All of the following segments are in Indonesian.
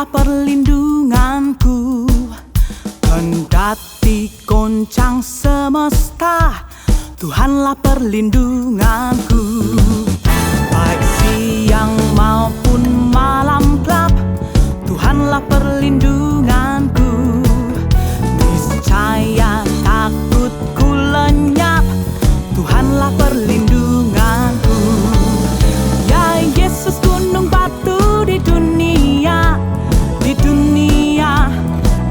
Tuhanlah perlindunganku, kendati goncang semesta. Tuhanlah perlindunganku, baik siang maupun malam gelap. Tuhanlah perlindunganku, niscaya takutku lenyap. Tuhanlah perlindunganku. Ya Yesus, gunung batu di dunia, di dunia,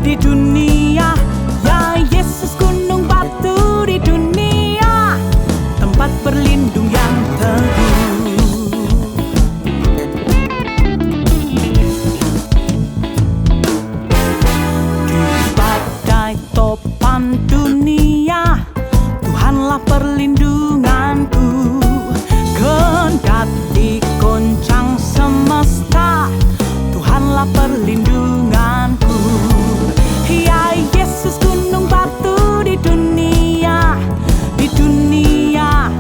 di dunia. Ya Yesus, gunung batu di dunia, tempat berlindung yang teguh. Di badai topan dunia, Tuhanlah perlindunganku, kendati goncang semesta. Tuhanlah perlindunganku. Ya Yesus, gunung batu di dunia, di dunia,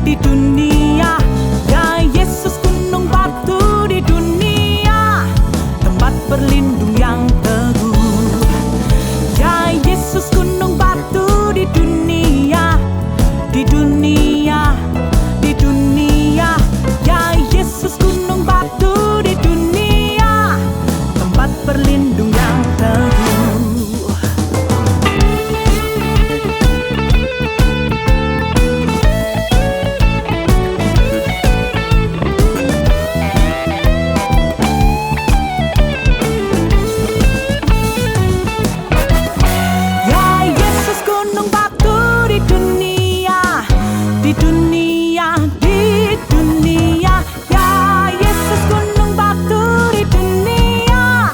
di dunia. Ya Yesus, gunung batu di dunia, tempat berlindung yang teguh. Ya Yesus, gunung batu di dunia, di dunia, di dunia. Ya Yesus, gunung batu di dunia, tempat berlindung yang teguh. Ya Yesus, gunung batu di dunia, di dunia, di dunia. Ya Yesus, gunung batu di dunia,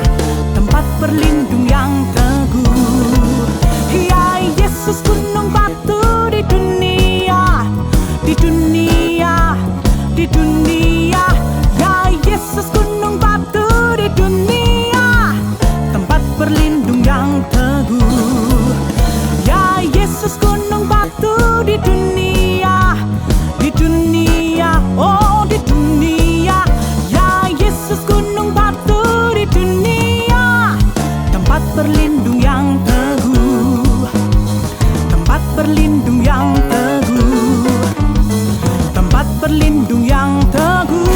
tempat berlindung yang teguh. Ya Yesus, gunung batu di dunia, di dunia, di dunia. Ya Yesus, gunung batu di dunia, tempat berlindung yang teguh. Ya Yesus, gunung batu di dunia, di dunia, oh di dunia. Ya Yesus, gunung batu di dunia, tempat berlindung yang teguh, tempat berlindung yang teguh, tempat berlindung yang teguh.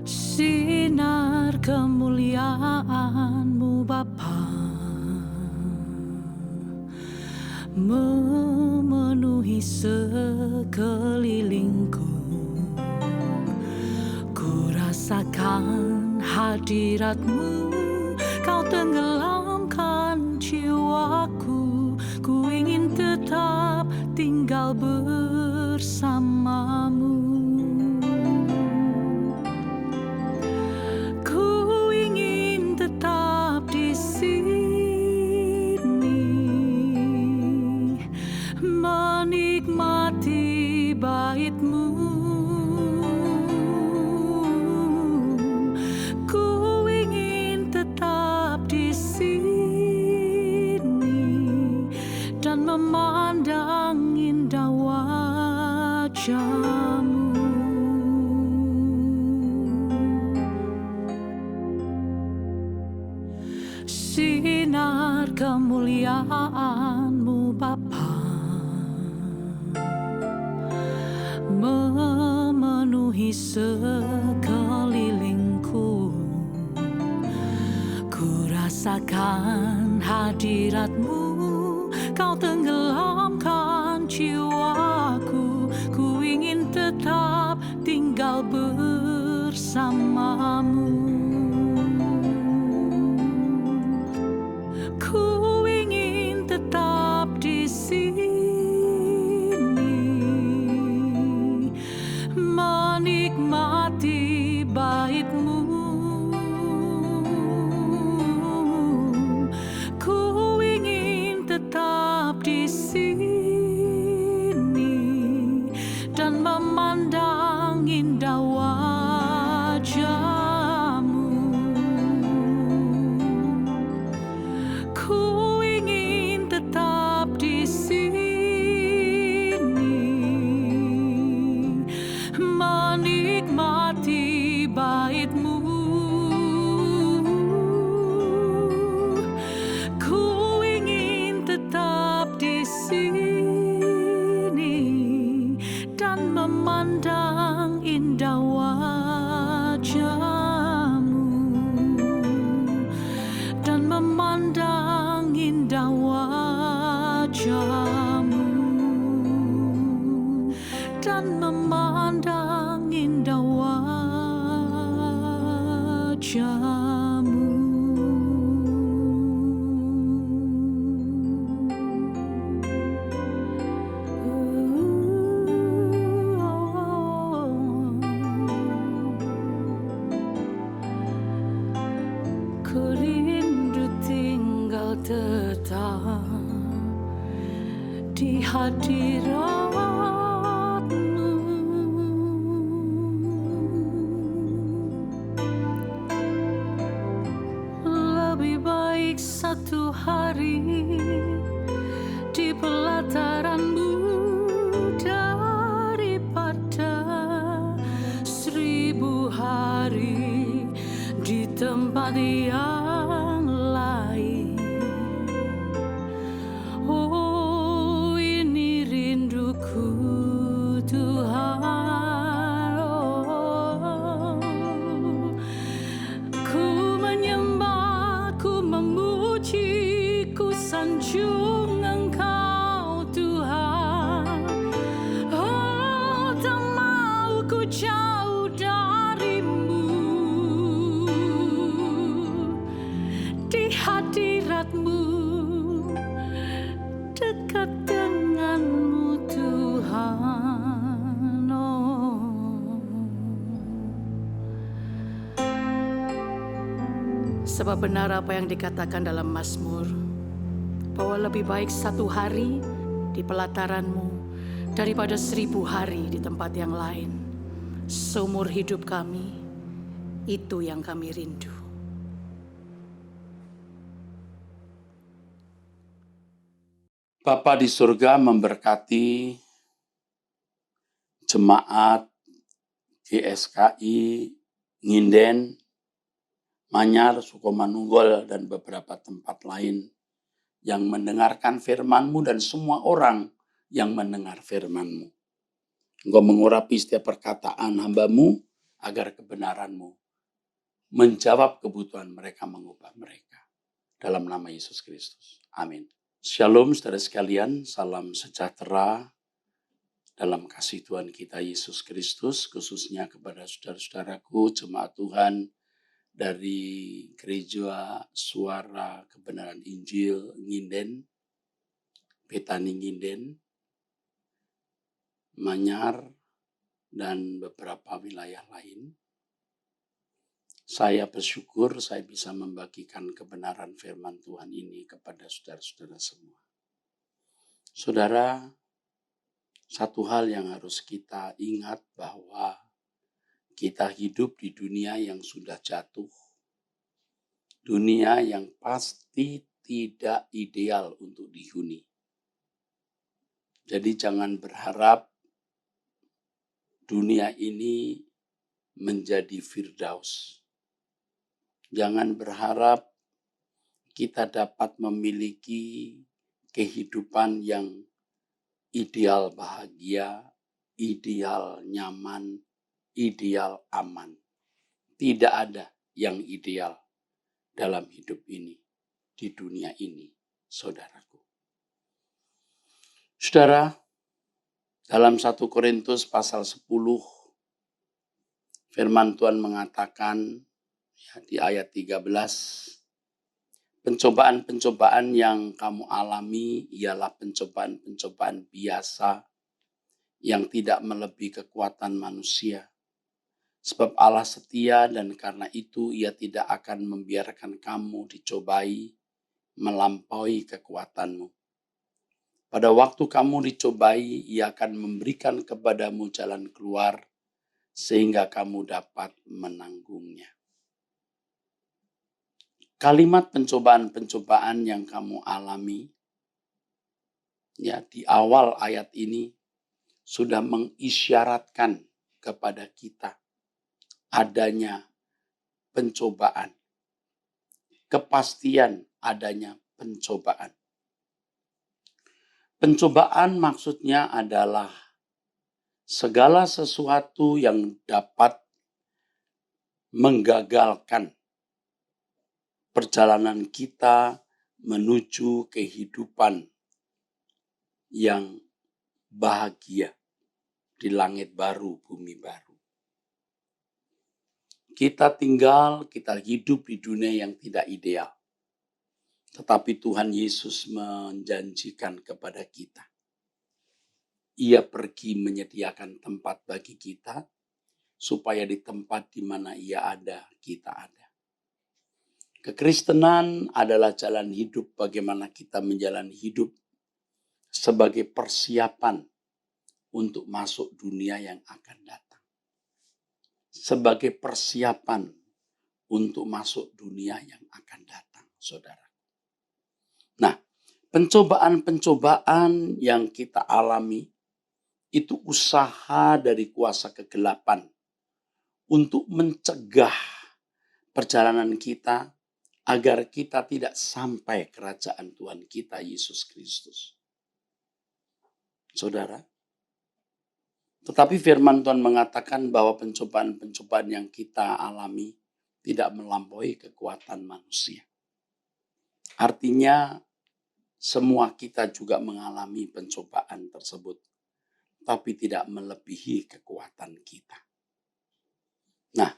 Sinar kemuliaan-Mu Bapa memenuhi sekelilingku. Ku rasakan hadirat-Mu, Kau tenggelamkan jiwaku. Ku ingin tetap tinggal bersama-Mu. Tetap di sini menikmati bait-Mu. Ku ingin tetap di sini dan memandang indah wajah-Mu. Sinar kemuliaan-Mu Bapa memenuhi sekelilingku. Ku rasakan hadirat-Mu, Kau tenggelamkan jiwaku. Ku ingin tetap tinggal bersama-Mu. Ku ingin tetap menikmati bait-Mu. Ku ingin tetap di sini dan memandang indah wajah-Mu. Ku ingin tetap di sini menikmati bait-Mu. Ku ingin tetap di sini dan memandang indah wajah-Mu, dan memandang indah wajah-Mu, dan memandang indah wajah-Mu. Ku rindu tinggal tetap di hadirat-Mu. Lebih baik satu hari di pelataran-Mu daripada 1000 hari di tempat yang lain. Oh, ini rinduku Tuhan. Oh, ku menyembah, ku memuji, ku sanjung Engkau Tuhan. Oh, tak mau ku jauh dari-Mu. Di hadirat-Mu, dekat dengan-Mu Tuhan. Oh. Sebab benar apa yang dikatakan dalam Mazmur, bahwa lebih baik satu hari di pelataran-Mu daripada 1000 hari di tempat yang lain. Seumur hidup kami, itu yang kami rindu. Bapa di surga memberkati jemaat GSKI Nginden, Manyar, Sukomanunggol, dan beberapa tempat lain yang mendengarkan firman-Mu dan semua orang yang mendengar firman-Mu. Engkau mengurapi setiap perkataan hamba-Mu agar kebenaran-Mu menjawab kebutuhan mereka, mengubah mereka. Dalam nama Yesus Kristus. Amin. Shalom saudara sekalian, salam sejahtera dalam kasih Tuhan kita Yesus Kristus, khususnya kepada saudara-saudaraku jemaat Tuhan dari Gereja Suara Kebenaran Injil Nginden, Betani Nginden, Manyar, dan beberapa wilayah lain. Saya bersyukur saya bisa membagikan kebenaran firman Tuhan ini kepada saudara-saudara semua. Saudara, satu hal yang harus kita ingat bahwa kita hidup di dunia yang sudah jatuh. Dunia yang pasti tidak ideal untuk dihuni. Jadi jangan berharap dunia ini menjadi firdaus. Jangan berharap kita dapat memiliki kehidupan yang ideal bahagia, ideal nyaman, ideal aman. Tidak ada yang ideal dalam hidup ini, di dunia ini, saudaraku. Saudara, dalam 1 Korintus pasal 10, firman Tuhan mengatakan, di ayat 13, pencobaan-pencobaan yang kamu alami ialah pencobaan-pencobaan biasa yang tidak melebihi kekuatan manusia. Sebab Allah setia dan karena itu Ia tidak akan membiarkan kamu dicobai melampaui kekuatanmu. Pada waktu kamu dicobai, Ia akan memberikan kepadamu jalan keluar sehingga kamu dapat menanggungnya. Kalimat pencobaan-pencobaan yang kamu alami ya di awal ayat ini sudah mengisyaratkan kepada kita adanya pencobaan. Kepastian adanya pencobaan. Pencobaan maksudnya adalah segala sesuatu yang dapat menggagalkan perjalanan kita menuju kehidupan yang bahagia di langit baru, bumi baru. Kita hidup di dunia yang tidak ideal. Tetapi Tuhan Yesus menjanjikan kepada kita. Ia pergi menyediakan tempat bagi kita, supaya di tempat di mana Ia ada, kita ada. Kekristenan adalah jalan hidup bagaimana kita menjalani hidup sebagai persiapan untuk masuk dunia yang akan datang. Sebagai persiapan untuk masuk dunia yang akan datang, saudara. Nah, pencobaan-pencobaan yang kita alami itu usaha dari kuasa kegelapan untuk mencegah perjalanan kita agar kita tidak sampai kerajaan Tuhan kita Yesus Kristus. Saudara, tetapi firman Tuhan mengatakan bahwa pencobaan-pencobaan yang kita alami tidak melampaui kekuatan manusia. Artinya semua kita juga mengalami pencobaan tersebut, tapi tidak melebihi kekuatan kita. Nah,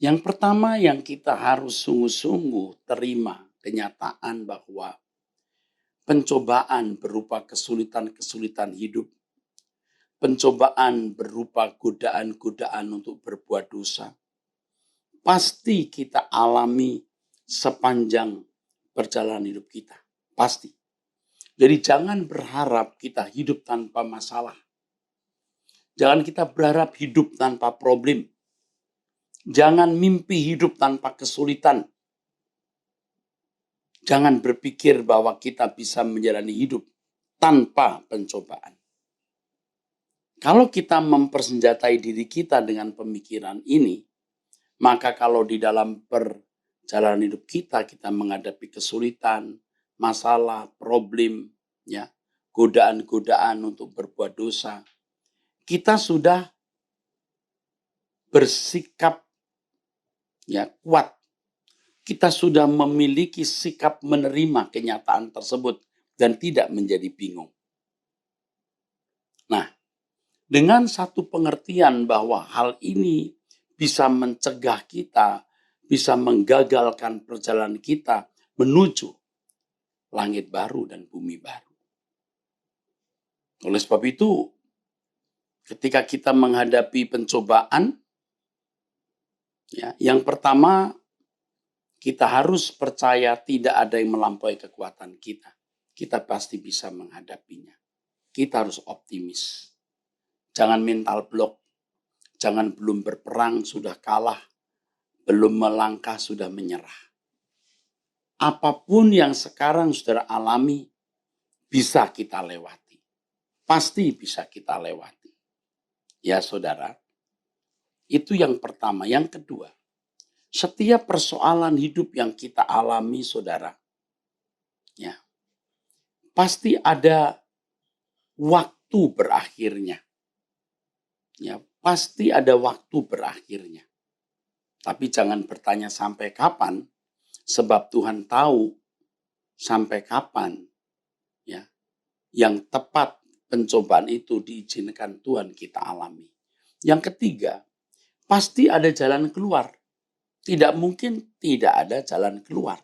yang pertama yang kita harus sungguh-sungguh terima kenyataan bahwa pencobaan berupa kesulitan-kesulitan hidup, pencobaan berupa godaan-godaan untuk berbuat dosa, pasti kita alami sepanjang perjalanan hidup kita. Pasti. Jadi jangan berharap kita hidup tanpa masalah. Jangan kita berharap hidup tanpa problem. Jangan mimpi hidup tanpa kesulitan. Jangan berpikir bahwa kita bisa menjalani hidup tanpa pencobaan. Kalau kita mempersenjatai diri kita dengan pemikiran ini, maka kalau di dalam perjalanan hidup kita menghadapi kesulitan, masalah, problem, ya, godaan-godaan untuk berbuat dosa, kita sudah bersikap ya kuat. Kita sudah memiliki sikap menerima kenyataan tersebut dan tidak menjadi bingung. Nah, dengan satu pengertian bahwa hal ini bisa mencegah kita, bisa menggagalkan perjalanan kita menuju langit baru dan bumi baru. Oleh sebab itu, ketika kita menghadapi pencobaan, ya, yang pertama kita harus percaya tidak ada yang melampaui kekuatan kita. Kita pasti bisa menghadapinya. Kita harus optimis. Jangan mental block. Jangan belum berperang sudah kalah. Belum melangkah sudah menyerah. Apapun yang sekarang saudara alami bisa kita lewati. Pasti bisa kita lewati. Ya saudara. Itu yang pertama. Yang kedua. Setiap persoalan hidup yang kita alami saudara. Ya. Pasti ada waktu berakhirnya. Ya, pasti ada waktu berakhirnya. Tapi jangan bertanya sampai kapan, sebab Tuhan tahu sampai kapan ya yang tepat pencobaan itu diizinkan Tuhan kita alami. Yang ketiga, pasti ada jalan keluar. Tidak mungkin tidak ada jalan keluar.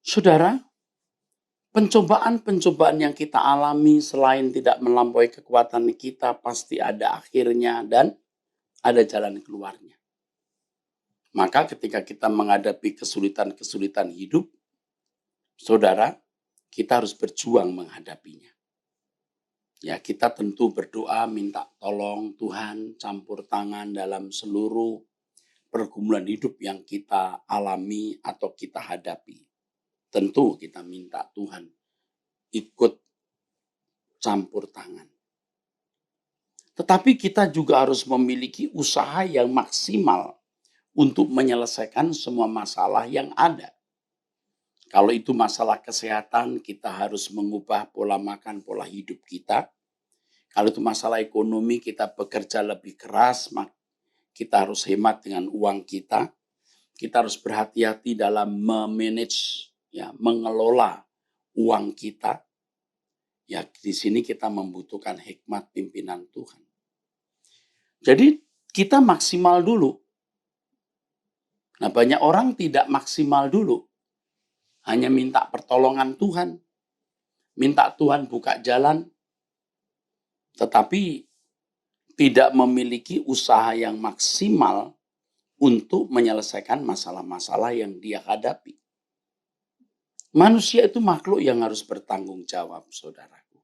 Saudara, pencobaan-pencobaan yang kita alami selain tidak melampaui kekuatan kita pasti ada akhirnya dan ada jalan keluarnya. Maka ketika kita menghadapi kesulitan-kesulitan hidup, saudara, kita harus berjuang menghadapinya. Ya, kita tentu berdoa minta tolong Tuhan campur tangan dalam seluruh pergumulan hidup yang kita alami atau kita hadapi. Tentu kita minta Tuhan ikut campur tangan. Tetapi kita juga harus memiliki usaha yang maksimal untuk menyelesaikan semua masalah yang ada. Kalau itu masalah kesehatan, kita harus mengubah pola makan, pola hidup kita. Kalau itu masalah ekonomi, kita bekerja lebih keras, kita harus hemat dengan uang kita. Kita harus berhati-hati dalam memanage, ya, mengelola uang kita. Ya, di sini kita membutuhkan hikmat pimpinan Tuhan. Jadi kita maksimal dulu. Nah, banyak orang tidak maksimal dulu. Hanya minta pertolongan Tuhan. Minta Tuhan buka jalan. Tetapi tidak memiliki usaha yang maksimal untuk menyelesaikan masalah-masalah yang dia hadapi. Manusia itu makhluk yang harus bertanggung jawab, saudaraku.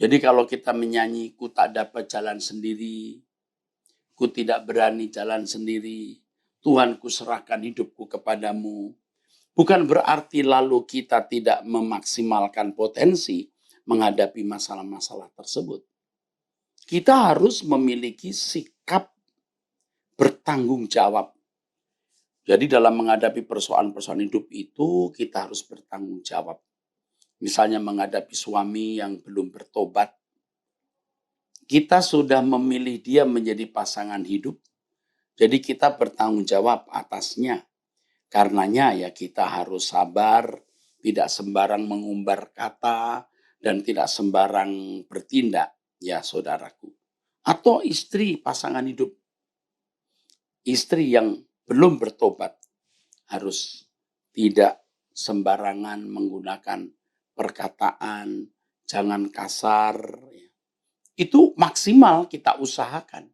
Jadi kalau kita menyanyi, ku tak dapat jalan sendiri, ku tidak berani jalan sendiri, Tuhan ku serahkan hidupku kepadamu. Bukan berarti lalu kita tidak memaksimalkan potensi menghadapi masalah-masalah tersebut. Kita harus memiliki sikap bertanggung jawab. Jadi dalam menghadapi persoalan-persoalan hidup itu kita harus bertanggung jawab. Misalnya menghadapi suami yang belum bertobat. Kita sudah memilih dia menjadi pasangan hidup. Jadi kita bertanggung jawab atasnya. Karenanya ya kita harus sabar, tidak sembarang mengumbar kata, dan tidak sembarang bertindak, ya saudaraku. Atau istri pasangan hidup. Istri yang belum bertobat harus tidak sembarangan menggunakan perkataan, jangan kasar. Itu maksimal kita usahakan.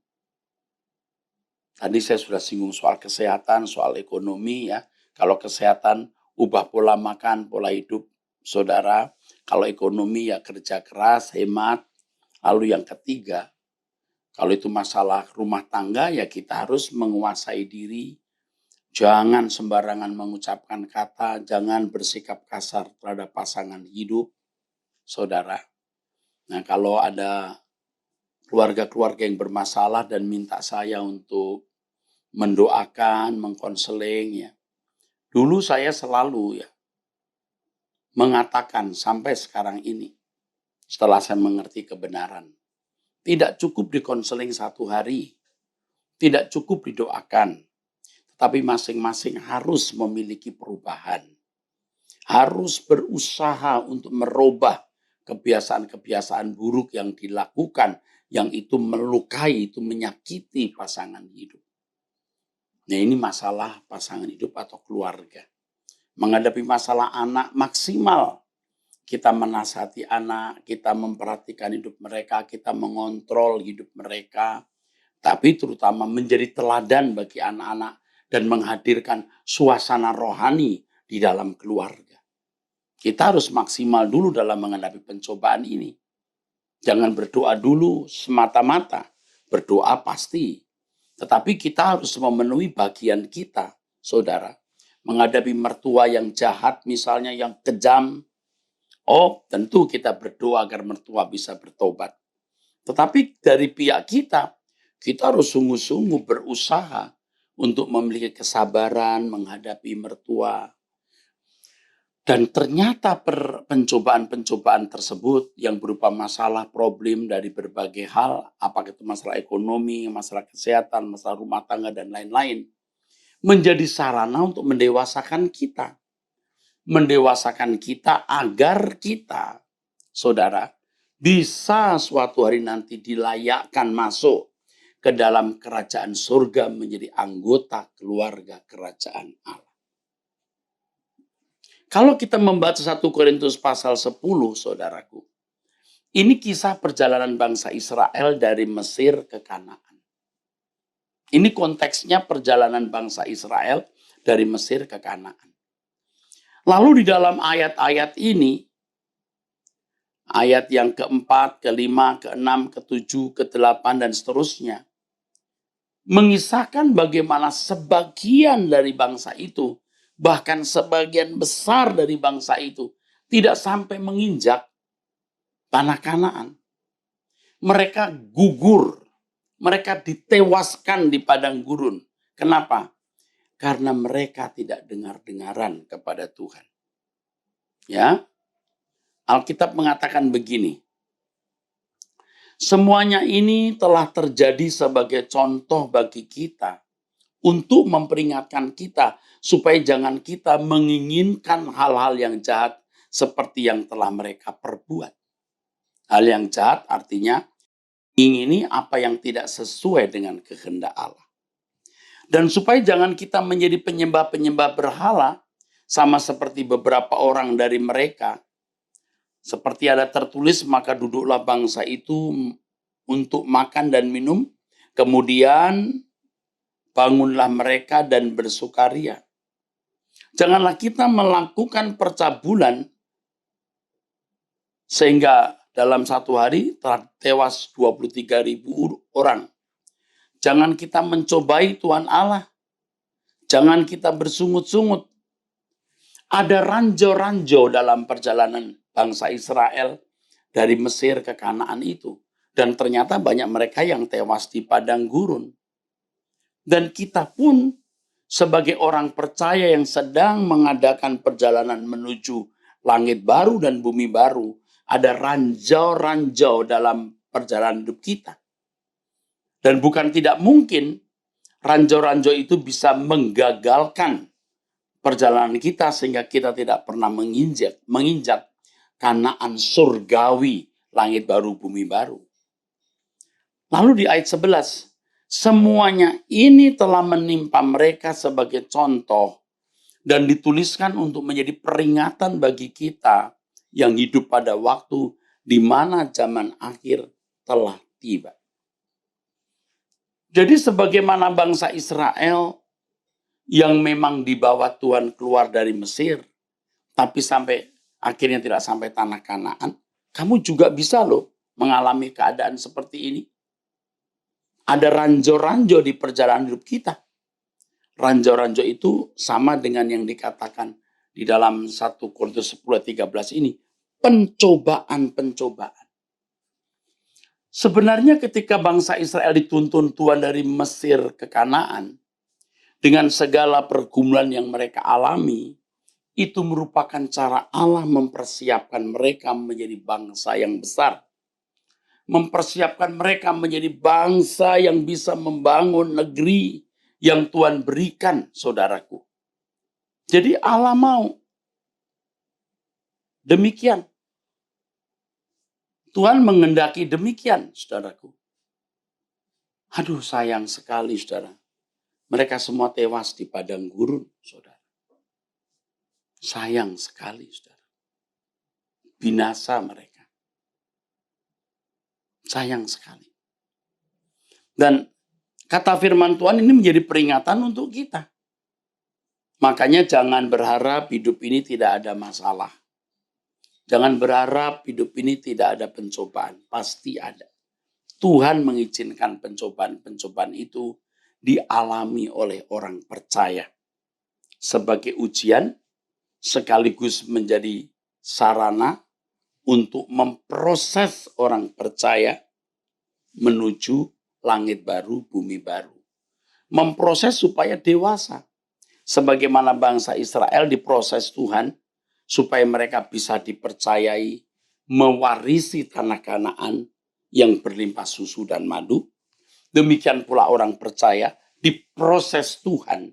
Tadi saya sudah singgung soal kesehatan, soal ekonomi ya. Kalau kesehatan, ubah pola makan, pola hidup, saudara. Kalau ekonomi ya kerja keras, hemat. Lalu yang ketiga, kalau itu masalah rumah tangga ya kita harus menguasai diri. Jangan sembarangan mengucapkan kata, jangan bersikap kasar terhadap pasangan hidup, saudara. Nah kalau ada keluarga-keluarga yang bermasalah dan minta saya untuk mendoakan, mengkonseling ya. Dulu saya selalu ya mengatakan sampai sekarang ini setelah saya mengerti kebenaran. Tidak cukup dikonseling 1 hari. Tidak cukup didoakan. Tetapi masing-masing harus memiliki perubahan. Harus berusaha untuk merubah kebiasaan-kebiasaan buruk yang dilakukan. Yang itu melukai, itu menyakiti pasangan hidup. Nah ini masalah pasangan hidup atau keluarga. Menghadapi masalah anak maksimal. Kita menasihati anak, kita memperhatikan hidup mereka, kita mengontrol hidup mereka. Tapi terutama menjadi teladan bagi anak-anak dan menghadirkan suasana rohani di dalam keluarga. Kita harus maksimal dulu dalam menghadapi pencobaan ini. Jangan berdoa dulu semata-mata. Berdoa pasti. Tetapi kita harus memenuhi bagian kita, saudara. Menghadapi mertua yang jahat, misalnya yang kejam. Oh, tentu kita berdoa agar mertua bisa bertobat. Tetapi dari pihak kita harus sungguh-sungguh berusaha untuk memiliki kesabaran menghadapi mertua. Dan ternyata pencobaan-pencobaan tersebut yang berupa masalah, problem dari berbagai hal, apakah itu masalah ekonomi, masalah kesehatan, masalah rumah tangga, dan lain-lain, menjadi sarana untuk mendewasakan kita. Mendewasakan kita agar kita, saudara, bisa suatu hari nanti dilayakkan masuk ke dalam kerajaan surga menjadi anggota keluarga kerajaan Allah. Kalau kita membaca 1 Korintus pasal 10, saudaraku, ini kisah perjalanan bangsa Israel dari Mesir ke Kanaan. Ini konteksnya perjalanan bangsa Israel dari Mesir ke Kanaan. Lalu di dalam ayat-ayat ini, ayat yang keempat, kelima, keenam, ketujuh, kedelapan, dan seterusnya, mengisahkan bagaimana sebagian dari bangsa itu, bahkan sebagian besar dari bangsa itu, tidak sampai menginjak tanah Kanaan. Mereka gugur, mereka ditewaskan di padang gurun. Kenapa? Karena mereka tidak dengar-dengaran kepada Tuhan. Ya, Alkitab mengatakan begini. Semuanya ini telah terjadi sebagai contoh bagi kita untuk memperingatkan kita supaya jangan kita menginginkan hal-hal yang jahat seperti yang telah mereka perbuat. Hal yang jahat artinya ingini apa yang tidak sesuai dengan kehendak Allah. Dan supaya jangan kita menjadi penyembah-penyembah berhala, sama seperti beberapa orang dari mereka, seperti ada tertulis, maka duduklah bangsa itu untuk makan dan minum, kemudian bangunlah mereka dan bersukaria. Janganlah kita melakukan percabulan, sehingga dalam satu hari telah tewas 23.000 orang. Jangan kita mencobai Tuhan Allah. Jangan kita bersungut-sungut. Ada ranjau-ranjau dalam perjalanan bangsa Israel dari Mesir ke Kanaan itu. Dan ternyata banyak mereka yang tewas di padang gurun. Dan kita pun sebagai orang percaya yang sedang mengadakan perjalanan menuju langit baru dan bumi baru, ada ranjau-ranjau dalam perjalanan hidup kita. Dan bukan tidak mungkin ranjau-ranjau itu bisa menggagalkan perjalanan kita sehingga kita tidak pernah menginjak Kanaan surgawi, langit baru, bumi baru. Lalu di ayat 11, semuanya ini telah menimpa mereka sebagai contoh dan dituliskan untuk menjadi peringatan bagi kita yang hidup pada waktu di mana zaman akhir telah tiba. Jadi sebagaimana bangsa Israel yang memang dibawa Tuhan keluar dari Mesir, tapi sampai akhirnya tidak sampai tanah Kanaan, kamu juga bisa loh mengalami keadaan seperti ini. Ada ranjau-ranjau di perjalanan hidup kita. Ranjau-ranjau itu sama dengan yang dikatakan di dalam 1 Korintus 10:13 ini. Pencobaan-pencobaan. Sebenarnya ketika bangsa Israel dituntun Tuhan dari Mesir ke Kanaan, dengan segala pergumulan yang mereka alami, itu merupakan cara Allah mempersiapkan mereka menjadi bangsa yang besar. Mempersiapkan mereka menjadi bangsa yang bisa membangun negeri yang Tuhan berikan, saudaraku. Jadi Allah mau demikian. Tuhan mengendaki demikian, saudaraku. Aduh, sayang sekali, saudara. Mereka semua tewas di padang gurun, saudara. Sayang sekali, saudara. Binasa mereka. Sayang sekali. Dan kata firman Tuhan ini menjadi peringatan untuk kita. Makanya jangan berharap hidup ini tidak ada masalah. Jangan berharap hidup ini tidak ada pencobaan. Pasti ada. Tuhan mengizinkan pencobaan-pencobaan itu dialami oleh orang percaya. Sebagai ujian, sekaligus menjadi sarana untuk memproses orang percaya menuju langit baru, bumi baru. Memproses supaya dewasa. Sebagaimana bangsa Israel diproses Tuhan, supaya mereka bisa dipercayai mewarisi tanah Kanaan yang berlimpah susu dan madu. Demikian pula orang percaya diproses Tuhan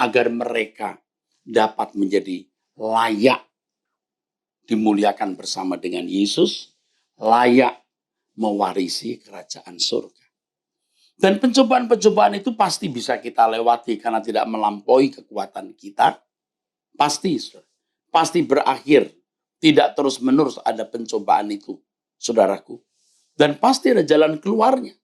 agar mereka dapat menjadi layak dimuliakan bersama dengan Yesus, layak mewarisi kerajaan surga. Dan pencobaan-pencobaan itu pasti bisa kita lewati karena tidak melampaui kekuatan kita. Pasti berakhir. Tidak terus-menerus ada pencobaan itu, saudaraku. Dan pasti ada jalan keluarnya.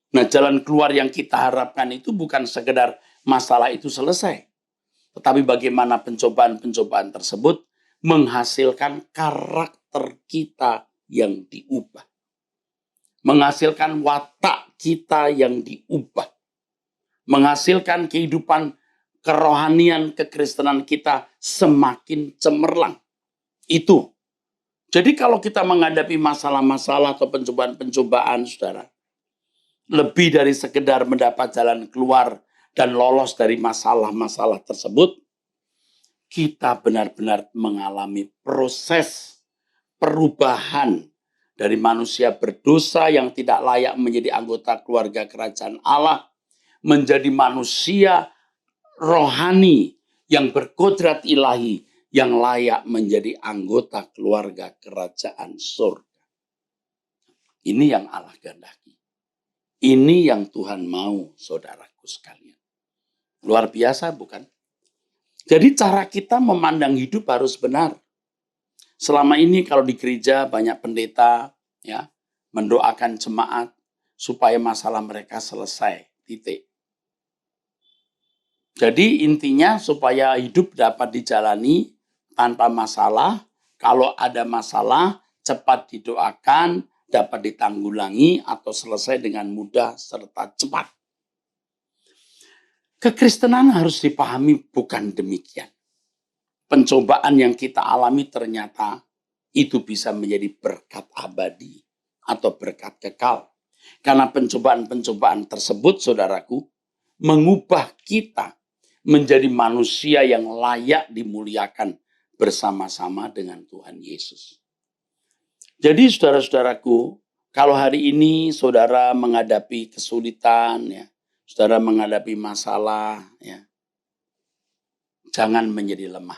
Nah, jalan keluar yang kita harapkan itu bukan sekedar masalah itu selesai, tetapi bagaimana pencobaan-pencobaan tersebut menghasilkan karakter kita yang diubah. Menghasilkan watak kita yang diubah. Menghasilkan kehidupan kerohanian, kekristenan kita semakin cemerlang. Itu. Jadi kalau kita menghadapi masalah-masalah atau pencobaan-pencobaan, saudara, lebih dari sekedar mendapat jalan keluar dan lolos dari masalah-masalah tersebut, kita benar-benar mengalami proses perubahan dari manusia berdosa yang tidak layak menjadi anggota keluarga kerajaan Allah, menjadi manusia rohani yang berkodrat ilahi, yang layak menjadi anggota keluarga kerajaan surga. Ini yang Allah kehendaki. Ini yang Tuhan mau, saudaraku sekalian. Luar biasa, bukan? Jadi cara kita memandang hidup harus benar. Selama ini kalau di gereja banyak pendeta ya mendoakan jemaat supaya masalah mereka selesai, titik. Jadi intinya supaya hidup dapat dijalani tanpa masalah. Kalau ada masalah cepat didoakan, dapat ditanggulangi atau selesai dengan mudah serta cepat. Kekristenan harus dipahami bukan demikian. Pencobaan yang kita alami ternyata itu bisa menjadi berkat abadi atau berkat kekal. Karena pencobaan-pencobaan tersebut, saudaraku, mengubah kita menjadi manusia yang layak dimuliakan bersama-sama dengan Tuhan Yesus. Jadi saudara-saudaraku, kalau hari ini saudara menghadapi kesulitan, ya, saudara menghadapi masalah, ya, jangan menjadi lemah.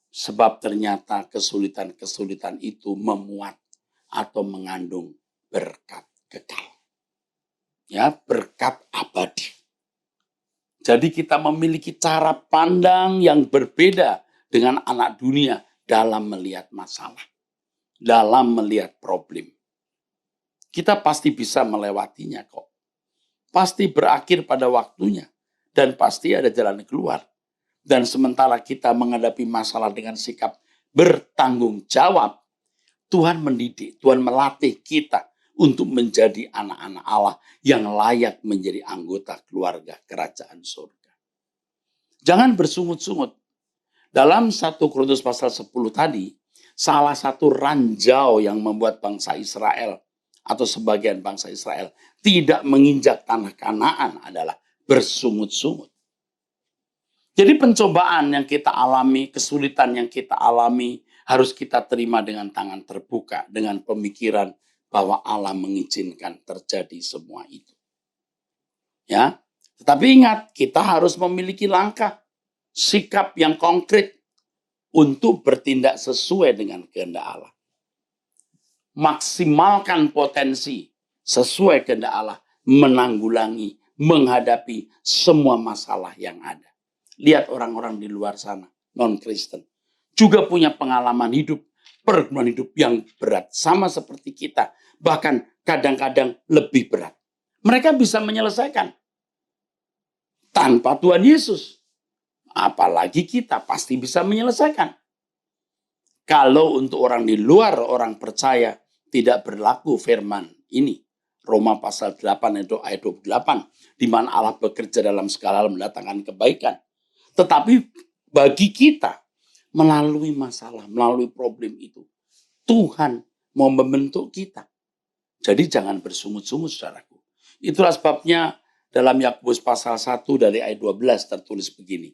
Sebab ternyata kesulitan-kesulitan itu memuat atau mengandung berkat kekal. Ya, berkat abadi. Jadi kita memiliki cara pandang yang berbeda dengan anak dunia dalam melihat masalah, dalam melihat problem. Kita pasti bisa melewatinya kok. Pasti berakhir pada waktunya. Dan pasti ada jalan keluar. Dan sementara kita menghadapi masalah dengan sikap bertanggung jawab, Tuhan mendidik, Tuhan melatih kita untuk menjadi anak-anak Allah yang layak menjadi anggota keluarga kerajaan surga. Jangan bersungut-sungut. Dalam 1 Korintus pasal 10 tadi, salah satu ranjau yang membuat bangsa Israel atau sebagian bangsa Israel tidak menginjak tanah Kanaan adalah bersungut-sungut. Jadi pencobaan yang kita alami, kesulitan yang kita alami harus kita terima dengan tangan terbuka, dengan pemikiran bahwa Allah mengizinkan terjadi semua itu. Ya, tetapi ingat, kita harus memiliki langkah, sikap yang konkret untuk bertindak sesuai dengan kehendak Allah. Maksimalkan potensi sesuai kehendak Allah, menanggulangi, menghadapi semua masalah yang ada. Lihat orang-orang di luar sana, non-Kristen, juga punya pengalaman hidup, pergumulan hidup yang berat, sama seperti kita, bahkan kadang-kadang lebih berat. Mereka bisa menyelesaikan tanpa Tuhan Yesus. Apalagi kita pasti bisa menyelesaikan. Kalau untuk orang di luar, orang percaya, tidak berlaku firman ini. Roma pasal 8 ayat 28, di mana Allah bekerja dalam segala hal mendatangkan kebaikan. Tetapi bagi kita, melalui masalah, melalui problem itu, Tuhan mau membentuk kita. Jadi jangan bersungut-sungut, saudaraku. Itulah sebabnya dalam Yakobus pasal 1 dari ayat 12 tertulis begini.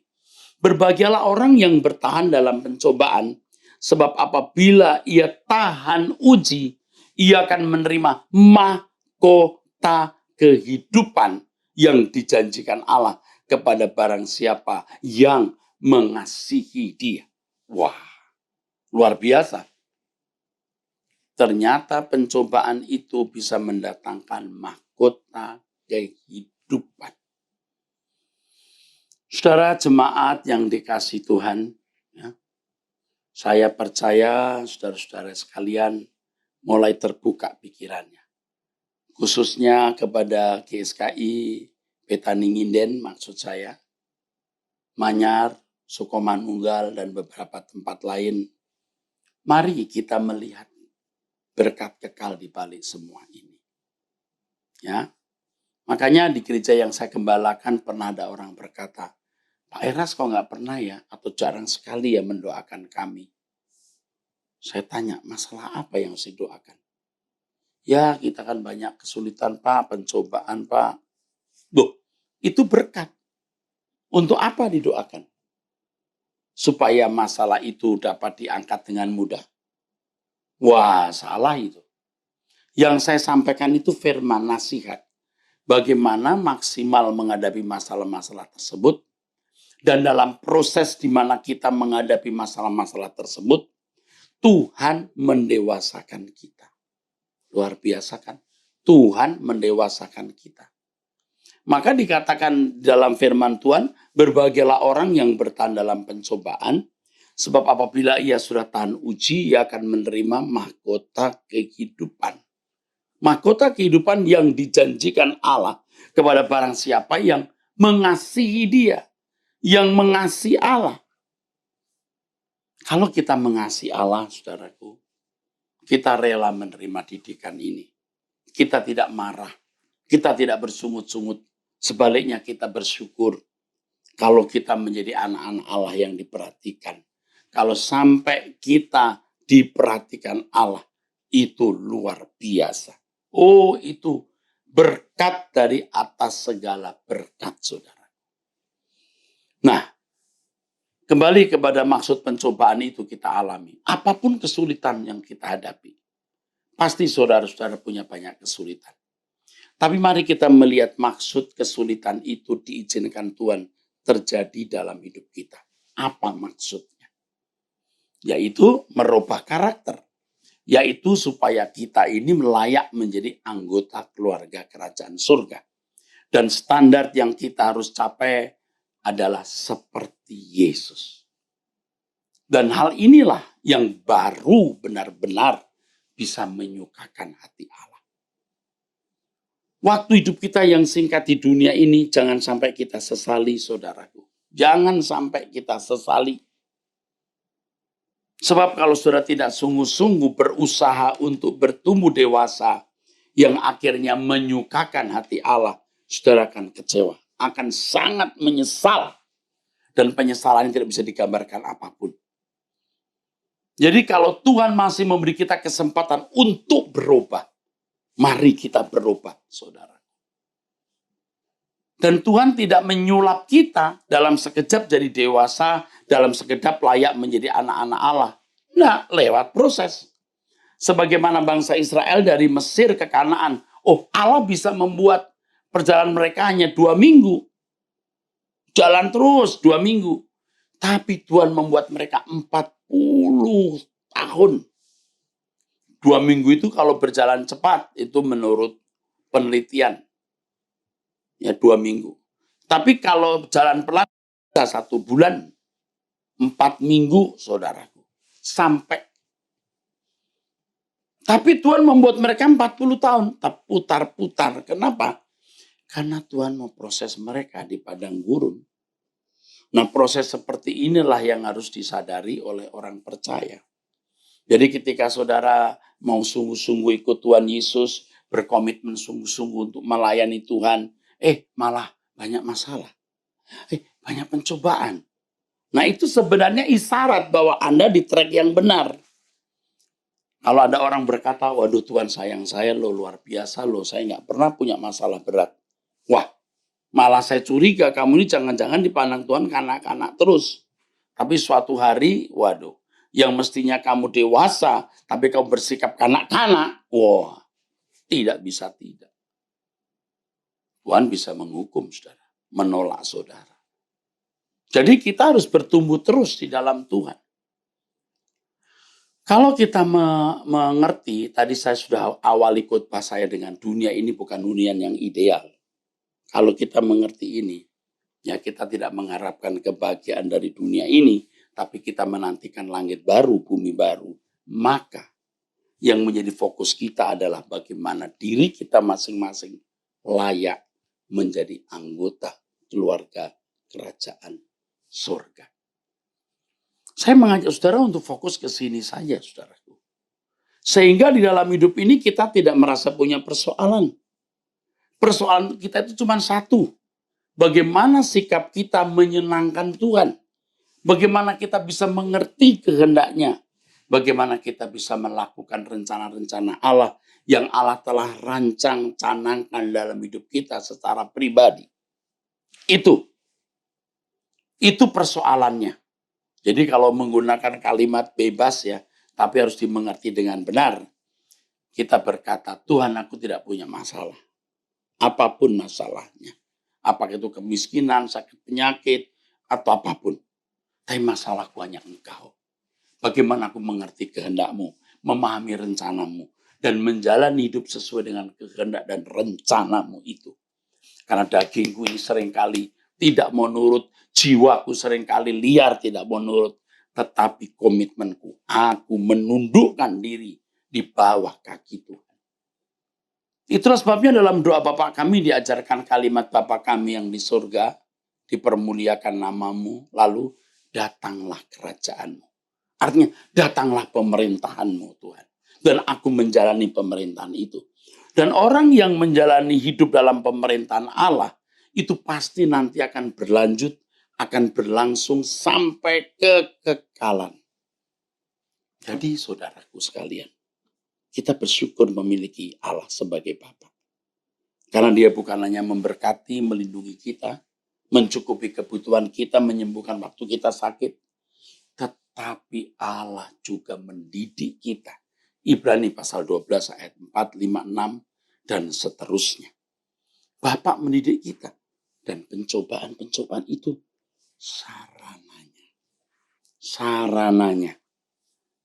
Berbahagialah orang yang bertahan dalam pencobaan, sebab apabila ia tahan uji, ia akan menerima mahkota kehidupan yang dijanjikan Allah kepada barang siapa yang mengasihi dia. Wah, luar biasa. Ternyata pencobaan itu bisa mendatangkan mahkota kehidupan. Saudara jemaat yang dikasihi Tuhan, ya, saya percaya saudara-saudara sekalian mulai terbuka pikirannya. khususnya kepada GSKI Petani Nginden, maksud saya, Manyar, Sukomanunggal, dan beberapa tempat lain. Mari kita melihat berkat kekal di balik semua ini. Ya, makanya di gereja yang saya gembalakan pernah ada orang berkata, Pak Eras kok nggak pernah ya, atau jarang sekali ya mendoakan kami. Saya tanya, masalah apa yang harus didoakan? Ya, kita kan banyak kesulitan Pak, pencobaan Pak. Loh, itu berkat. Untuk apa didoakan? Supaya masalah itu dapat diangkat dengan mudah. Wah, salah itu. Yang saya sampaikan itu firman nasihat. Bagaimana maksimal menghadapi masalah-masalah tersebut. Dan dalam proses di mana kita menghadapi masalah-masalah tersebut, Tuhan mendewasakan kita. Luar biasa kan? Tuhan mendewasakan kita. Maka dikatakan dalam firman Tuhan, berbahagialah orang yang bertahan dalam pencobaan, sebab apabila ia sudah tahan uji, ia akan menerima mahkota kehidupan. Mahkota kehidupan yang dijanjikan Allah kepada barang siapa yang mengasihi dia, yang mengasihi Allah. Kalau kita mengasihi Allah, saudaraku, kita rela menerima didikan ini. Kita tidak marah, kita tidak bersungut-sungut. Sebaliknya kita bersyukur kalau kita menjadi anak-anak Allah yang diperhatikan. Kalau sampai kita diperhatikan Allah, itu luar biasa. Oh, itu berkat dari atas segala berkat, saudara. Nah, kembali kepada maksud pencobaan itu kita alami. Apapun kesulitan yang kita hadapi, pasti saudara-saudara punya banyak kesulitan. Tapi mari kita melihat maksud kesulitan itu diizinkan Tuhan terjadi dalam hidup kita. Apa maksudnya? Yaitu merubah karakter. Yaitu supaya kita ini layak menjadi anggota keluarga kerajaan surga. Dan standar yang kita harus capai adalah seperti Yesus. Dan hal inilah yang baru benar-benar bisa menyukakan hati Allah. Waktu hidup kita yang singkat di dunia ini, jangan sampai kita sesali, saudaraku. Jangan sampai kita sesali. Sebab kalau saudara tidak sungguh-sungguh berusaha untuk bertumbuh dewasa, yang akhirnya menyukakan hati Allah, saudara akan kecewa. Akan sangat menyesal. Dan penyesalan tidak bisa digambarkan apapun. Jadi kalau Tuhan masih memberi kita kesempatan untuk berubah, mari kita berubah, saudara. Dan Tuhan tidak menyulap kita dalam sekejap jadi dewasa, dalam sekejap layak menjadi anak-anak Allah. Nah, lewat proses. Sebagaimana bangsa Israel dari Mesir ke Kanaan. Oh, Allah bisa membuat perjalanan mereka hanya 2 minggu. Jalan terus 2 minggu. Tapi Tuhan membuat mereka 40 tahun. 2 minggu itu kalau berjalan cepat, itu menurut penelitian. Ya 2 minggu. Tapi kalau jalan pelan, 1 bulan, 4 minggu, saudaraku. Sampai. Tapi Tuhan membuat mereka 40 tahun. Tak putar-putar. Kenapa? Karena Tuhan mau proses mereka di padang gurun. Nah, proses seperti inilah yang harus disadari oleh orang percaya. Jadi ketika saudara mau sungguh-sungguh ikut Tuhan Yesus, berkomitmen sungguh-sungguh untuk melayani Tuhan, malah banyak masalah. Banyak pencobaan. Nah, itu sebenarnya isyarat bahwa Anda di track yang benar. Kalau ada orang berkata, waduh Tuhan sayang saya loh, luar biasa loh, saya nggak pernah punya masalah berat. Wah, malah saya curiga kamu ini jangan-jangan dipandang Tuhan kanak-kanak terus. Tapi suatu hari, waduh, yang mestinya kamu dewasa, tapi kamu bersikap kanak-kanak, wah, tidak bisa tidak. Tuhan bisa menghukum saudara, menolak saudara. Jadi kita harus bertumbuh terus di dalam Tuhan. Kalau kita mengerti, tadi saya sudah awali khotbah saya dengan dunia ini bukan hunian yang ideal. Kalau kita mengerti ini, ya kita tidak mengharapkan kebahagiaan dari dunia ini, tapi kita menantikan langit baru, bumi baru. Maka Yang menjadi fokus kita adalah bagaimana diri kita masing-masing layak menjadi anggota keluarga kerajaan surga. Saya mengajak saudara untuk fokus ke sini saja, saudaraku. Sehingga di dalam hidup ini kita tidak merasa punya persoalan. Persoalan kita itu cuma satu. Bagaimana sikap kita menyenangkan Tuhan. Bagaimana kita bisa mengerti kehendaknya. Bagaimana kita bisa melakukan rencana-rencana Allah yang Allah telah rancang, canangkan dalam hidup kita secara pribadi. Itu persoalannya. Jadi kalau menggunakan kalimat bebas ya, tapi harus dimengerti dengan benar. Kita berkata, Tuhan aku tidak punya masalah. Apapun masalahnya. Apakah itu kemiskinan, sakit penyakit, atau apapun. Tapi masalahku hanya Engkau. Bagaimana aku mengerti kehendak-Mu, memahami rencana-Mu, dan menjalani hidup sesuai dengan kehendak dan rencana-Mu itu. Karena dagingku ini seringkali tidak mau nurut, jiwaku seringkali liar tidak mau nurut, tetapi komitmenku, aku menundukkan diri di bawah kaki Tuhan. Itulah sebabnya dalam doa Bapa kami diajarkan kalimat Bapa kami yang di surga, dipermuliakan namamu, lalu datanglah kerajaanmu. Artinya datanglah pemerintahanmu Tuhan. Dan aku menjalani pemerintahan itu. Dan orang yang menjalani hidup dalam pemerintahan Allah, itu pasti nanti akan berlanjut, akan berlangsung sampai kekekalan. Jadi saudaraku sekalian, kita bersyukur memiliki Allah sebagai Bapa. Karena Dia bukan hanya memberkati, melindungi kita, mencukupi kebutuhan kita, menyembuhkan waktu kita sakit, tetapi Allah juga mendidik kita. Ibrani pasal 12 ayat 4, 5, 6, dan seterusnya. Bapak mendidik kita. Dan pencobaan-pencobaan itu sarananya.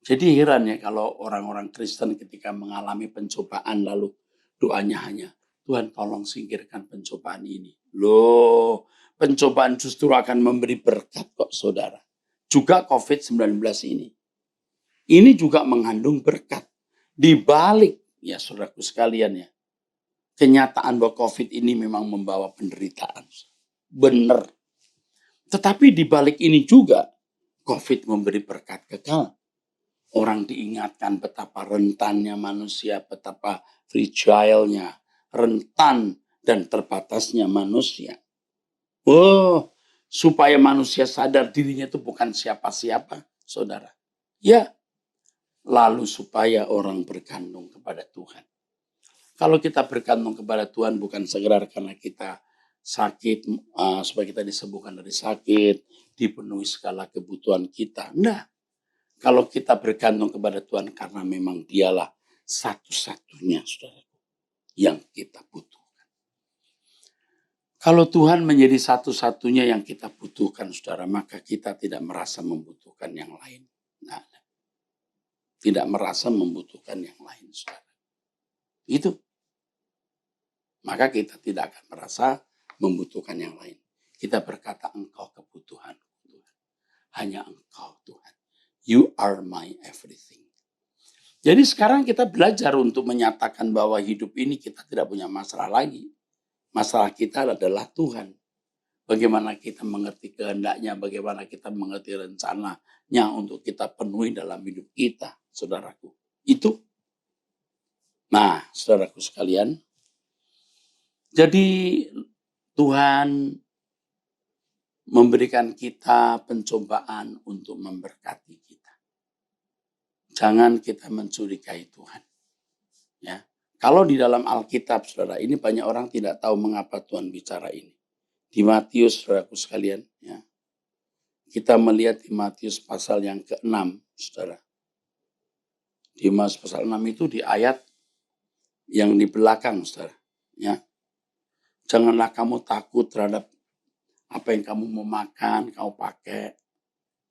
Jadi heran ya kalau orang-orang Kristen ketika mengalami pencobaan lalu doanya hanya, Tuhan tolong singkirkan pencobaan ini. Loh, pencobaan justru akan memberi berkat kok saudara. Juga COVID-19 ini. Ini juga mengandung berkat. Di balik, ya saudaraku sekalian ya, kenyataan bahwa COVID ini memang membawa penderitaan. Benar. Tetapi di balik ini juga, COVID memberi berkat kekal. Orang diingatkan betapa rentannya manusia, betapa fragile-nya, rentan dan terbatasnya manusia. Oh, supaya manusia sadar dirinya itu bukan siapa-siapa, saudara. Ya, lalu supaya orang bergantung kepada Tuhan. Kalau kita bergantung kepada Tuhan bukan segera karena kita sakit, supaya kita disembuhkan dari sakit, dipenuhi segala kebutuhan kita. Nah, kalau kita bergantung kepada Tuhan karena memang Dialah satu-satunya, saudara, yang kita butuhkan. Kalau Tuhan menjadi satu-satunya yang kita butuhkan, saudara, maka kita tidak merasa membutuhkan yang lain. Nah, tidak merasa membutuhkan yang lain, saudara. Itu. Maka kita tidak akan merasa membutuhkan yang lain. Kita berkata, Engkau kebutuhan Tuhan. Hanya Engkau Tuhan. You are my everything. Jadi sekarang kita belajar untuk menyatakan bahwa hidup ini kita tidak punya masalah lagi. Masalah kita adalah Tuhan. Bagaimana kita mengerti kehendaknya, bagaimana kita mengerti rencananya untuk kita penuhi dalam hidup kita, saudaraku. Itu. Nah, saudaraku sekalian, jadi Tuhan memberikan kita pencobaan untuk memberkati kita. Jangan kita mencurigai Tuhan. Ya, kalau di dalam Alkitab, saudara, ini banyak orang tidak tahu mengapa Tuhan bicara ini. Di Matius, saudaraku sekalian, ya, kita melihat di Matius pasal yang ke-6, saudara. Di Matius pasal 6 itu di ayat yang di belakang, saudara. Ya. Janganlah kamu takut terhadap apa yang kamu mau makan, kamu pakai.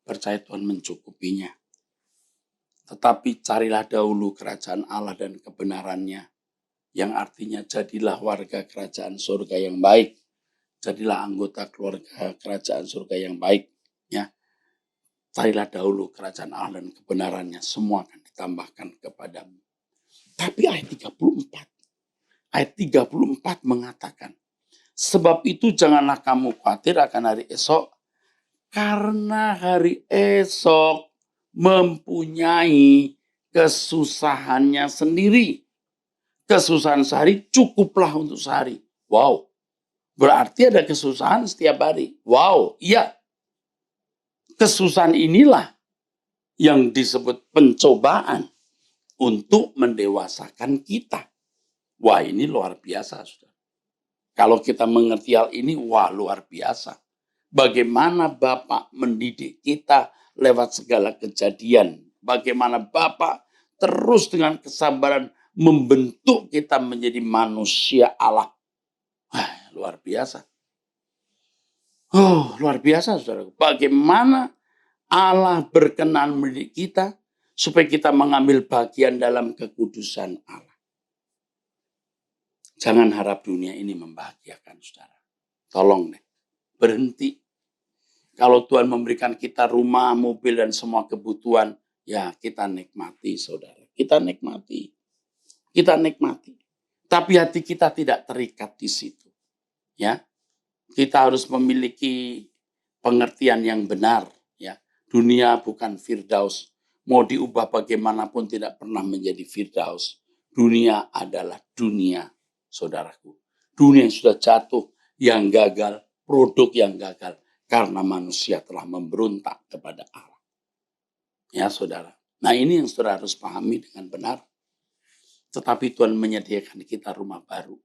Percaya Tuhan mencukupinya. Tetapi carilah dahulu kerajaan Allah dan kebenarannya. Yang artinya jadilah warga kerajaan surga yang baik. Jadilah anggota keluarga kerajaan surga yang baik. Ya. Carilah dahulu kerajaan Allah dan kebenarannya. Semua akan ditambahkan kepadamu. Tapi ayat 34 mengatakan, sebab itu janganlah kamu khawatir akan hari esok, karena hari esok mempunyai kesusahannya sendiri. Kesusahan sehari cukuplah untuk sehari. Wow, berarti ada kesusahan setiap hari. Wow, iya. Kesusahan inilah yang disebut pencobaan untuk mendewasakan kita. Wah, ini luar biasa, saudara. Kalau kita mengerti hal ini, wah luar biasa. Bagaimana Bapak mendidik kita lewat segala kejadian. Bagaimana Bapak terus dengan kesabaran membentuk kita menjadi manusia Allah. Wah, luar biasa. Oh, luar biasa, saudara. Bagaimana Allah berkenan mendidik kita supaya kita mengambil bagian dalam kekudusan Allah. Jangan harap dunia ini membahagiakan, saudara. Tolong deh, berhenti. Kalau Tuhan memberikan kita rumah, mobil, dan semua kebutuhan, ya kita nikmati, saudara. Kita nikmati. Tapi hati kita tidak terikat di situ. Ya, kita harus memiliki pengertian yang benar. Ya, dunia bukan Firdaus. Mau diubah bagaimanapun tidak pernah menjadi Firdaus. Dunia adalah dunia, saudaraku. Dunia yang sudah jatuh, yang gagal, produk yang gagal. Karena manusia telah memberontak kepada Allah. Ya, saudara. Nah, ini yang saudara harus pahami dengan benar. Tetapi Tuhan menyediakan kita rumah baru.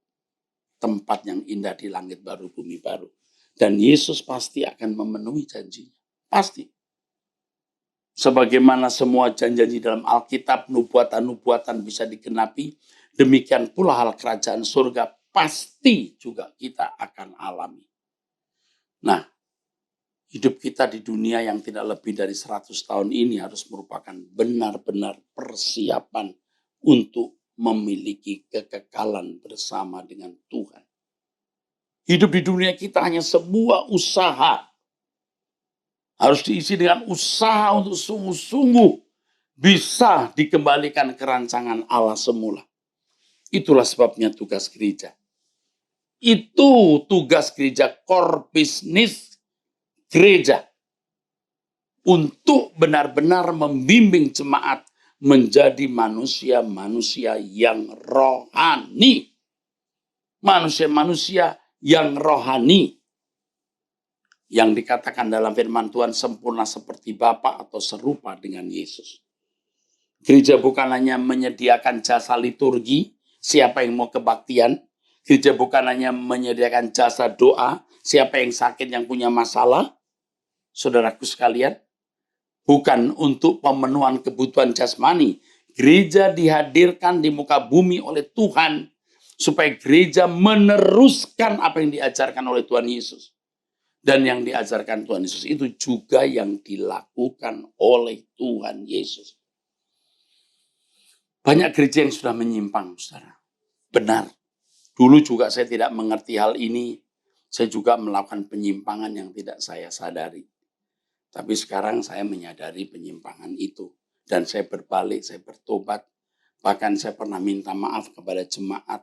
Tempat yang indah di langit baru, bumi baru. Dan Yesus pasti akan memenuhi janjinya. Pasti. Sebagaimana semua janji dalam Alkitab, nubuatan-nubuatan bisa digenapi, demikian pula hal kerajaan surga pasti juga kita akan alami. Nah, hidup kita di dunia yang tidak lebih dari 100 tahun ini harus merupakan benar-benar persiapan untuk memiliki kekekalan bersama dengan Tuhan. Hidup di dunia kita hanya sebuah usaha. Harus diisi dengan usaha untuk sungguh-sungguh bisa dikembalikan ke rancangan Allah semula. Itulah sebabnya tugas gereja. Itu tugas gereja, core business gereja. Untuk benar-benar membimbing jemaat menjadi manusia-manusia yang rohani. Manusia-manusia yang rohani. Yang dikatakan dalam firman Tuhan sempurna seperti Bapa atau serupa dengan Yesus. Gereja bukan hanya menyediakan jasa liturgi, siapa yang mau kebaktian. Gereja bukan hanya menyediakan jasa doa, siapa yang sakit, yang punya masalah. Saudaraku sekalian, bukan untuk pemenuhan kebutuhan jasmani. Gereja dihadirkan di muka bumi oleh Tuhan supaya gereja meneruskan apa yang diajarkan oleh Tuhan Yesus. Dan yang diajarkan Tuhan Yesus itu juga yang dilakukan oleh Tuhan Yesus. Banyak gereja yang sudah menyimpang, saudara. Benar. Dulu juga saya tidak mengerti hal ini. Saya juga melakukan penyimpangan yang tidak saya sadari. Tapi sekarang saya menyadari penyimpangan itu. Dan saya berbalik, saya bertobat. Bahkan saya pernah minta maaf kepada jemaat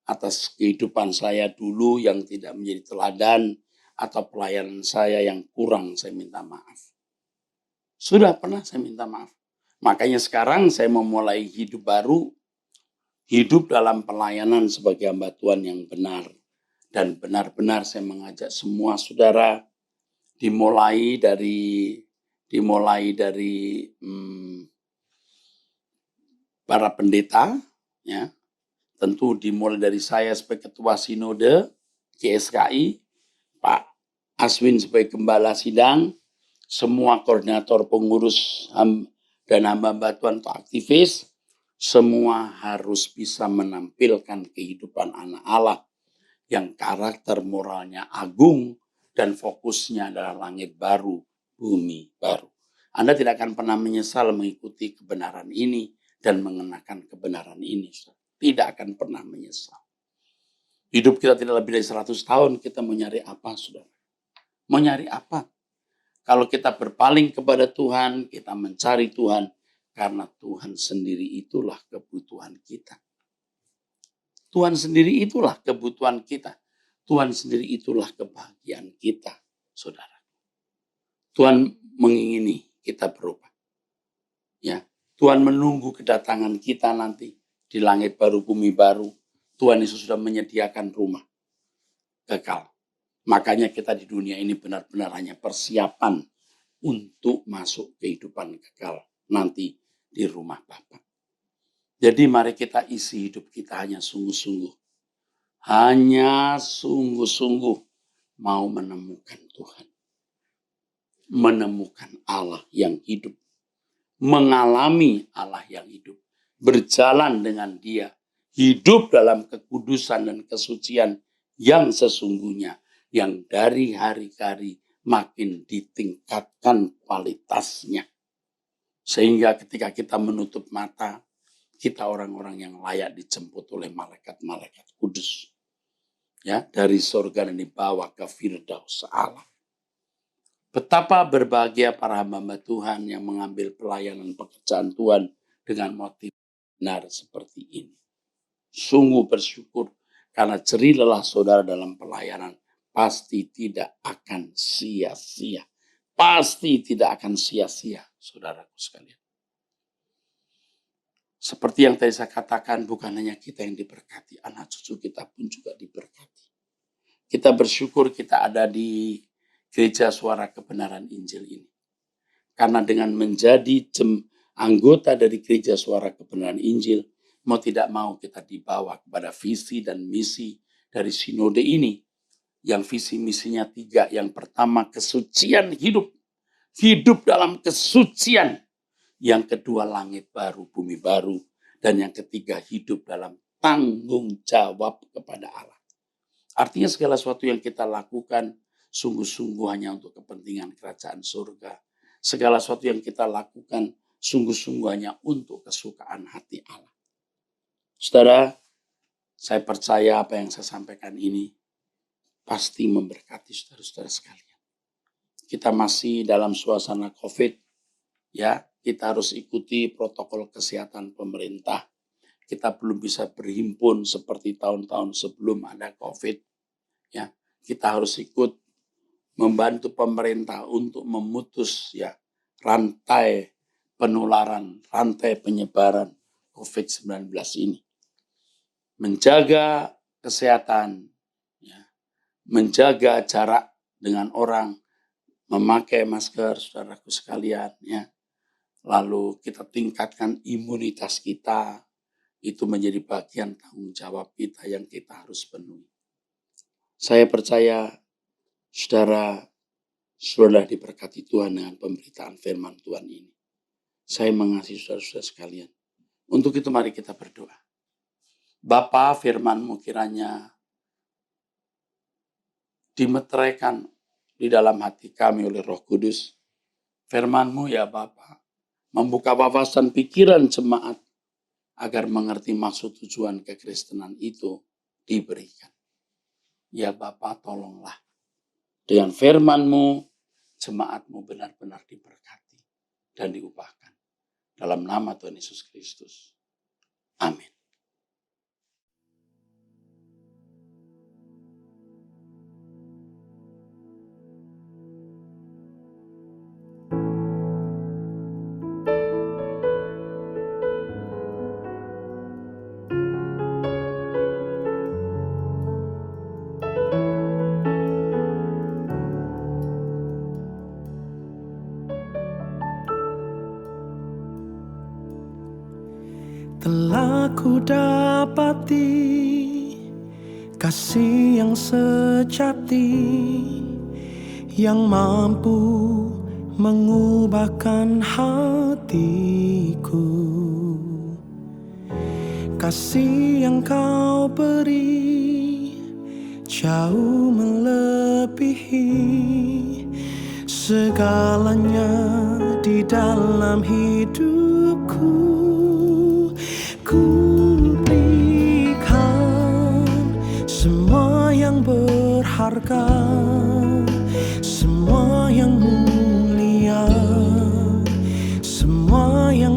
atas kehidupan saya dulu yang tidak menjadi teladan. Atau pelayanan saya yang kurang, saya minta maaf. Sudah pernah saya minta maaf. Makanya sekarang saya memulai hidup baru. Hidup dalam pelayanan sebagai hamba Tuhan yang benar. Dan benar-benar saya mengajak semua saudara dimulai dari para pendeta, ya, tentu dimulai dari saya sebagai ketua sinode GSKI, Pak Aswin sebagai gembala sidang, semua koordinator pengurus dan hamba-hamba Tuhan atau aktivis, semua harus bisa menampilkan kehidupan anak Allah yang karakter moralnya agung, dan fokusnya adalah langit baru, bumi baru. Anda tidak akan pernah menyesal mengikuti kebenaran ini dan mengenakan kebenaran ini. Tidak akan pernah menyesal. Hidup kita tidak lebih dari 100 tahun, kita mau nyari apa, saudara? Mau nyari apa? Kalau kita berpaling kepada Tuhan, kita mencari Tuhan, Karena Tuhan sendiri itulah kebutuhan kita. Tuhan sendiri itulah kebutuhan kita. Tuhan sendiri itulah kebahagiaan kita, saudara. Tuhan mengingini kita berubah. Ya, Tuhan menunggu kedatangan kita nanti di langit baru, bumi baru. Tuhan Yesus sudah menyediakan rumah kekal. Makanya kita di dunia ini benar-benar hanya persiapan untuk masuk kehidupan kekal nanti di rumah Bapa. Jadi mari kita isi hidup kita hanya sungguh-sungguh. Hanya sungguh-sungguh mau menemukan Tuhan. Menemukan Allah yang hidup. Mengalami Allah yang hidup. Berjalan dengan Dia. Hidup dalam kekudusan dan kesucian yang sesungguhnya. Yang dari hari ke hari makin ditingkatkan kualitasnya. Sehingga ketika kita menutup mata, kita orang-orang yang layak dijemput oleh malaikat-malaikat kudus. Ya, dari surga dan dibawa ke Firdaus Allah. Betapa berbahagia para hamba Tuhan yang mengambil pelayanan pekerjaan Tuhan dengan motif benar seperti ini. Sungguh bersyukur karena jerih lelah saudara dalam pelayanan pasti tidak akan sia-sia. Pasti tidak akan sia-sia, saudaraku sekalian. Seperti yang tadi saya katakan, bukan hanya kita yang diberkati, anak cucu kita pun juga diberkati. Kita bersyukur kita ada di Gereja Suara Kebenaran Injil ini. Karena dengan menjadi anggota dari Gereja Suara Kebenaran Injil, mau tidak mau kita dibawa kepada visi dan misi dari sinode ini. Yang visi misinya 3. Yang pertama, kesucian hidup. Hidup dalam kesucian. Yang kedua, langit baru, bumi baru. Dan yang ketiga, hidup dalam tanggung jawab kepada Allah. Artinya segala sesuatu yang kita lakukan sungguh-sungguh hanya untuk kepentingan kerajaan surga. Segala sesuatu yang kita lakukan sungguh-sungguh hanya untuk kesukaan hati Allah. Saudara, saya percaya apa yang saya sampaikan ini pasti memberkati saudara-saudara sekalian. Kita masih dalam suasana COVID, ya, kita harus ikuti protokol kesehatan pemerintah. Kita belum bisa berhimpun seperti tahun-tahun sebelum ada COVID. Ya, kita harus ikut membantu pemerintah untuk memutus ya rantai penularan, rantai penyebaran COVID-19 ini. Menjaga kesehatan, ya, menjaga jarak dengan orang, memakai masker, saudaraku sekalian, ya. Lalu kita tingkatkan imunitas kita, itu menjadi bagian tanggung jawab kita yang kita harus penuhi. Saya percaya saudara sudah diberkati Tuhan dengan pemberitaan firman Tuhan ini. Saya mengasihi saudara-saudara sekalian. Untuk itu mari kita berdoa. Bapa, firman-Mu kiranya dimeteraikan di dalam hati kami oleh Roh Kudus. Firman-Mu ya Bapa, membuka wawasan pikiran jemaat agar mengerti maksud tujuan kekristenan itu diberikan. Ya Bapa, tolonglah. Dengan firman-Mu, jemaat-Mu benar-benar diberkati dan diubahkan. Dalam nama Tuhan Yesus Kristus. Amin. Telah ku dapati kasih yang sejati yang mampu mengubahkan hatiku. Kasih yang kau beri jauh melebihi segalanya di dalam hidupku. Ku berikan semua yang berharga, semua yang mulia, semua yang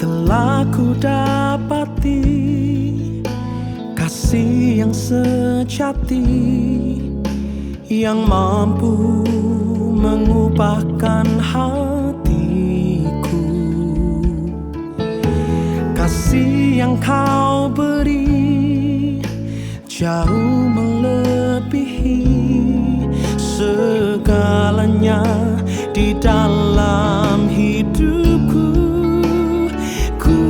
telah ku dapati kasih yang sejati yang mampu mengubahkan hatiku. Kasih yang kau beri jauh melebihi segalanya di dalam hidupku. Ku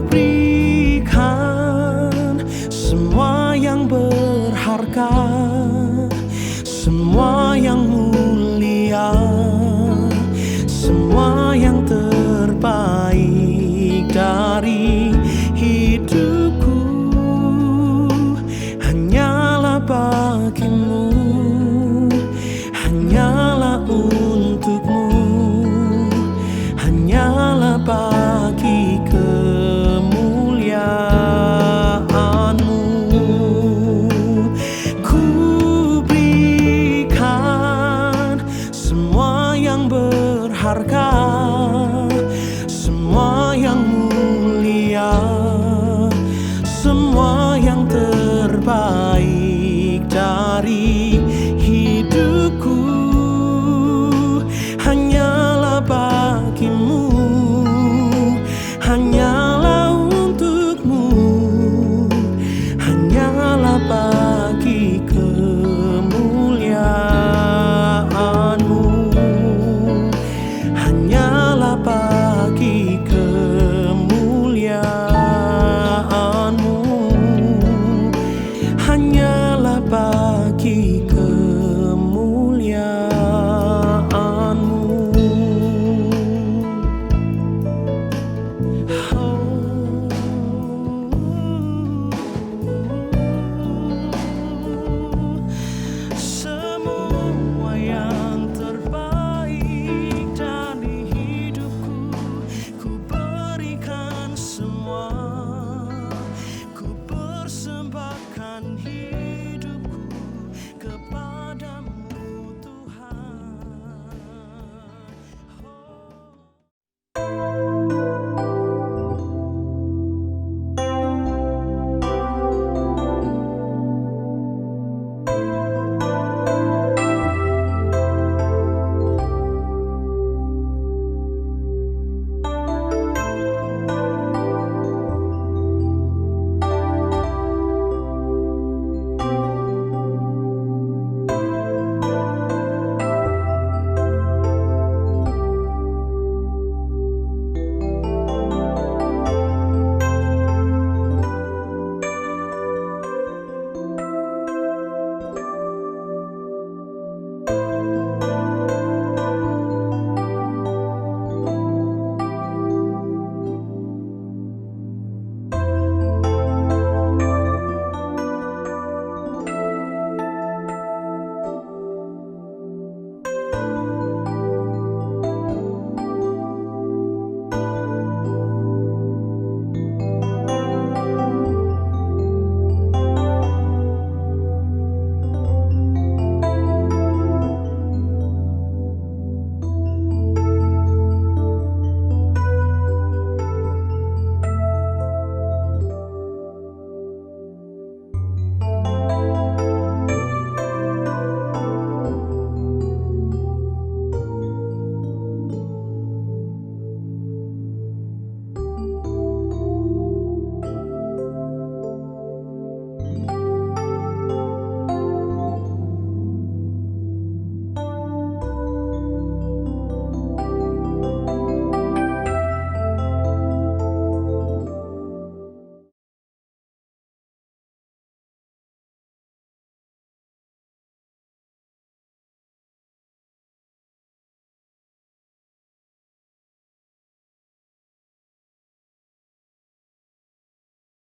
berikan semua yang berharga, semua yang mulia, semua yang terbaik dari hidupku hanyalah bagimu, hanyalah untukmu, hanyalah bagimu.